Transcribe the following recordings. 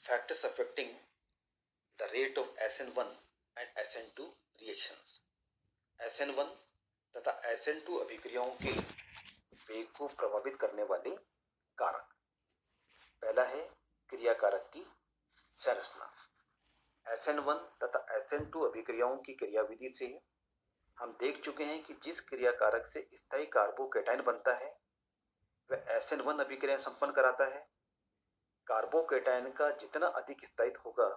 factors affecting the rate of SN1 and SN2 reactions. SN1 तथा SN2 अभिक्रियाओं के वेग को प्रभावित करने वाले कारक। पहला है क्रियाकारक की संरचना। SN1 तथा SN2 अभिक्रियाओं की क्रियाविधि से हम देख चुके हैं कि जिस क्रियाकारक से स्थायी कार्बोकैटायन बनता है वह SN1 अभिक्रिया संपन्न कराता है। कार्बोकैटायन का जितना अधिक स्थायित्व होगा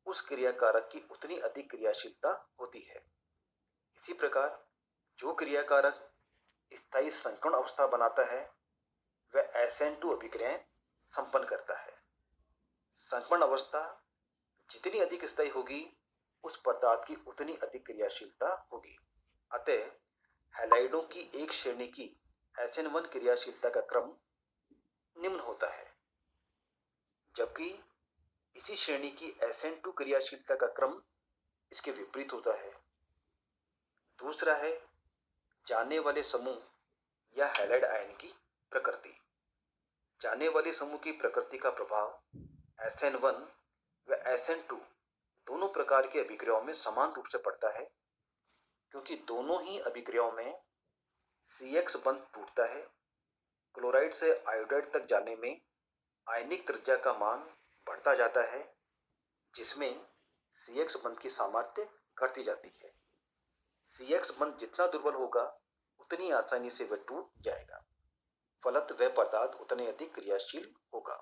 उस क्रियाकारक की उतनी अधिक क्रियाशीलता होती है। इसी प्रकार जो क्रियाकारक स्थायी संकर्ण अवस्था बनाता है वह SN2 अभिक्रियाएं संपन्न करता है। संकर्ण अवस्था जितनी अधिक स्थायी होगी उस पदार्थ की उतनी अधिक क्रियाशीलता होगी। अतः हैलाइडों की एक श्रेणी की SN1 क्रियाशीलता का क्रम निम्न होता है, जबकि इसी श्रेणी की SN2 क्रियाशीलता का क्रम इसके विपरीत होता है। दूसरा है जाने वाले समूह या हैलाइड आयन की प्रकृति। जाने वाले समूह की प्रकृति का प्रभाव SN1 व SN2 दोनों प्रकार की अभिक्रियाओं में समान रूप से पड़ता है, क्योंकि दोनों ही अभिक्रियाओं में CX बंध टूटता है। क्लोराइड से आयोडाइड तक जाने में आयनिक त्रिज्या का मान बढ़ता जाता है, जिसमें CX बंध की सामर्थ्य घटती जाती है। CX बंध जितना दुर्बल होगा उतनी आसानी से वह टूट जाएगा, फलत वह पदार्थ उतने अधिक क्रियाशील होगा।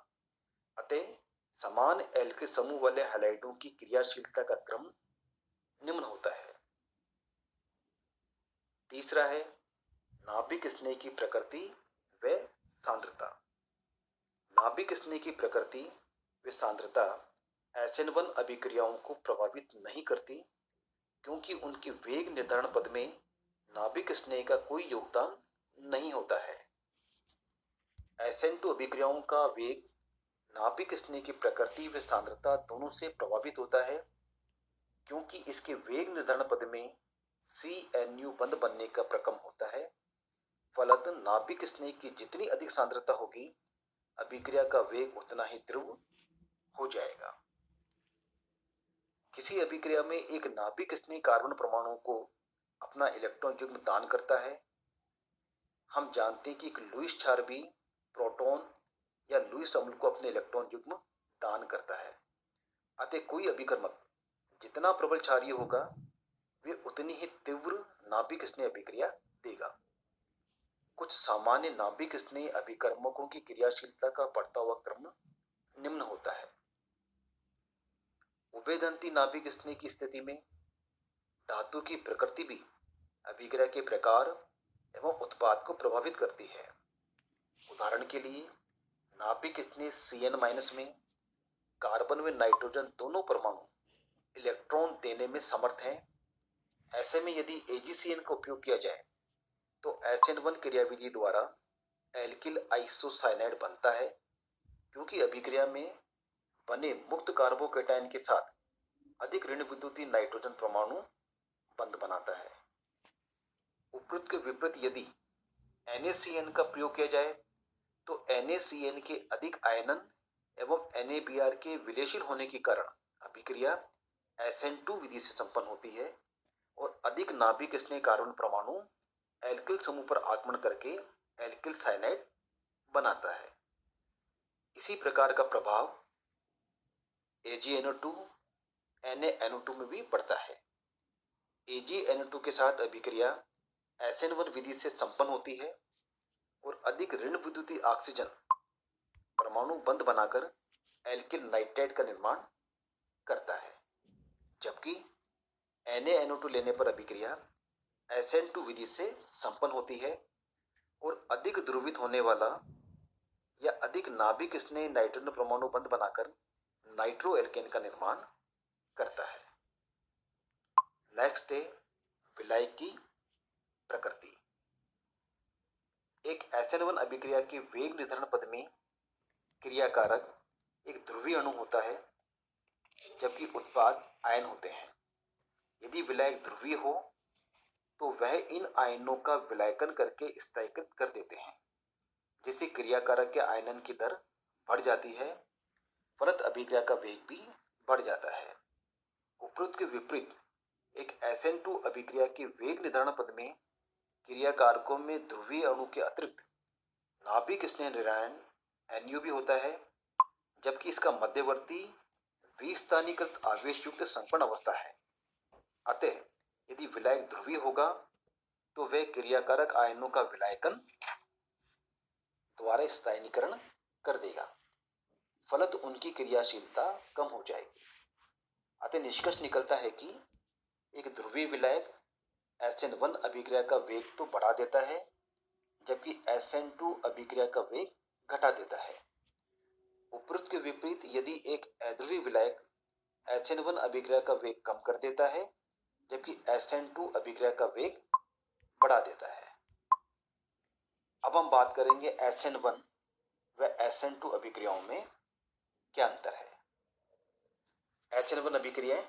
अतः समान एल्किल समूह वाले हैलाइडों की क्रियाशीलता का क्रम निम्न होता है। तीसरा है नाभिक स्नेह की प्रकृति व सांद्रता। नाभिक स्नेह की प्रकृति व सांद्रता SN1 अभिक्रियाओं को प्रभावित नहीं करती, क्योंकि उनकी वेग निर्धारण पद में नाभिक स्नेह का कोई योगदान नहीं होता है। SN2 अभिक्रियाओं का वेग नाभिक स्नेह की प्रकृति व सांद्रता दोनों से प्रभावित होता है, क्योंकि इसके वेग निर्धारण पद में CNU बंध बनने का प्रक्रम होता है। फलत नाभिक स्नेह की जितनी अधिक सांद्रता होगी अभिक्रिया का वेग उतना ही तीव्र हो जाएगा। किसी अभिक्रिया में एक नाभिक स्नेह कार्बन परमाणु को अपना इलेक्ट्रॉन युग्म दान करता है। हम जानते हैं कि एक लुईस क्षार भी प्रोटॉन या लुईस अम्ल को अपने इलेक्ट्रॉन युग्म दान करता है। अतः कोई अभिकर्मक जितना प्रबल क्षारीय होगा वे उतनी ही तीव्र नाभिक स्नेह अभिक्रिया देगा। कुछ सामान्य नाभिक स्नेह अभिकर्मकों की क्रियाशीलता का बढ़ता हुआ क्रम निम्न होता है। उभयदंती नाभिक स्नेह की स्थिति में धातु की प्रकृति भी अभिक्रिया के प्रकार एवं उत्पाद को प्रभावित करती है। उदाहरण के लिए नाभिक स्नेह CN- में कार्बन व नाइट्रोजन दोनों परमाणु इलेक्ट्रॉन देने में समर्थ हैं। ऐसे में यदि AgCN का उपयोग किया जाए तो SN1 क्रियाविधि द्वारा एल्किल आइसोसाइनाइड बनता है, क्योंकि अभिक्रिया में बने मुक्त कार्बोकैटायन के साथ अधिक ऋण विद्युतीय नाइट्रोजन परमाणु बंध बनाता है। उपरोक्त के विपरीत यदि NaCN का प्रयोग किया जाए तो NaCN के अधिक आयनन एवं NaBr के विलेयशील होने के कारण अभिक्रिया SN2 विधि से संपन्न होती है और अधिक नाभिक स्नेह कार्बन परमाणु एल्किल समूह पर आक्रमण करके एल्किल साइनाइड बनाता है। इसी प्रकार का प्रभाव AgNO2 NaNO2 में भी बढ़ता है। AgNO2 के साथ अभिक्रिया SN1 विधि से संपन्न होती है और अधिक ऋण विद्युतीय ऑक्सीजन परमाणु बंध बनाकर एल्किल नाइट्राइड का निर्माण करता है, जबकि NaNO2 लेने पर अभिक्रिया SN2 विधि से संपन्न होती है और अधिक ध्रुवित होने वाला या अधिक नाभिक स्नेह नाइट्रोजन परमाणु बंध बनाकर नाइट्रो एल्केन का निर्माण करता है। नेक्स्ट है विलायक की प्रकृति। एक SN1 अभिक्रिया के वेग निर्धारण पद में क्रियाकारक एक ध्रुवीय अणु होता है, जबकि उत्पाद आयन होते हैं। यदि विलायक ध्रुवीय हो तो वह इन आयनों का विलायकन करके स्थायीकृत कर देते हैं, जिससे क्रियाकारक के आयनन की दर बढ़ जाती है। फलत अभिक्रिया का वेग भी बढ़ जाता है। उपरोक्त के विपरीत एक SN2 अभिक्रिया के वेग निर्धारण पद में क्रिया कारकों में ध्रुवीय अणु के अतिरिक्त नाभिक स्नेह निरायन NU भी होता है, जबकि इसका मध्यवर्ती विस्थानीकृत आवेश युक्त संपन्न अवस्था है। अतः यदि विलायक ध्रुवीय होगा तो वह क्रियाकारक आयनों का विलायकन द्वारा स्थानीकरण कर देगा, फलत उनकी क्रियाशीलता कम हो जाएगी। अतः निष्कर्ष निकलता है कि एक ध्रुवीय विलायक SN1 अभिक्रिया का वेग तो बढ़ा देता है, जबकि SN2 अभिक्रिया का वेग घटा देता है। उपरोक्त के विपरीत यदि एक अध्रुवीय विलायक SN1 अभिक्रिया का वेग कम कर देता है, जबकि SN2 अभिक्रिया का वेग बढ़ा देता है। अब हम बात करेंगे SN1 व SN2 अभिक्रियाओं में क्या अंतर है। SN1 अभिक्रियाएं,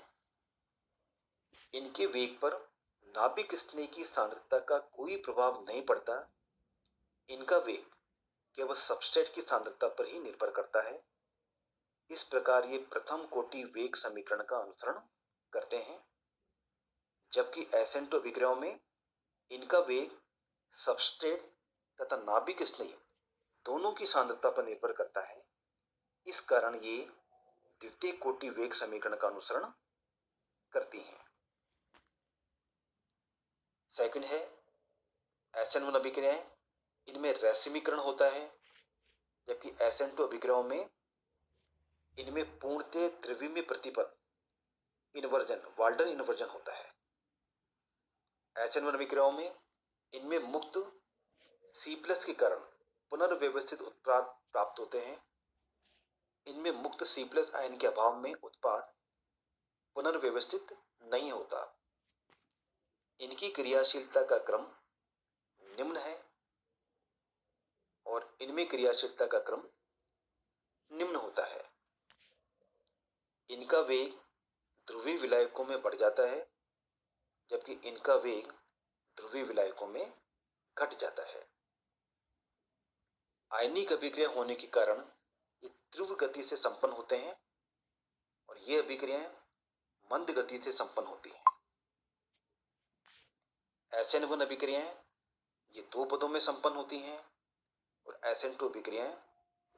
इनके वेग पर नाभिक स्नेह की सांद्रता का कोई प्रभाव नहीं पड़ता। इनका वेग केवल सबस्ट्रेट की सांद्रता पर ही निर्भर करता है। इस प्रकार ये प्रथम कोटि वेग समीकरण का अनुसरण करते हैं, जबकि SN2 अभिक्रियाओं में इनका वेग सबस्ट्रेट तथा नाभिक स्नेह दोनों की सांद्रता पर निर्भर करता है। इस कारण ये द्वितीय कोटि वेग समीकरण का अनुसरण करती हैं। सेकंड है SN1 अभिक्रियाएं, इनमें रैसिमीकरण होता है, जबकि SN2 अभिक्रियाओं में इनमें पूर्णतः त्रिविमीय प्रतिपल इन्वर्जन वाल्डन इन्वर्जन होता है। SN1 अभिक्रियाओं में इनमें मुक्त C+ के कारण पुनर्व्यवस्थित उत्पाद प्राप्त होते हैं। इनमें मुक्त C+ आयन के अभाव में उत्पाद पुनर्व्यवस्थित नहीं होता। इनकी क्रियाशीलता का क्रम निम्न है और इनमें क्रियाशीलता का क्रम निम्न होता है। इनका वेग ध्रुवीय विलायकों में बढ़ जाता है, जबकि इनका वेग ध्रुवीय विलायकों में घट जाता है। आयनिक अभिक्रिया होने के कारण ये तीव्र गति से संपन्न होते हैं और ये अभिक्रियाएं मंद गति से संपन्न होती हैं। SN1 अभिक्रियाएं ये दो पदों में संपन्न होती हैं और SN2 अभिक्रियाएं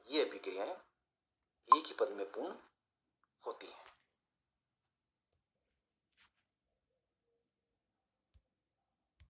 ये अभिक्रियाएं एक ही पद में पूर्ण होती हैं।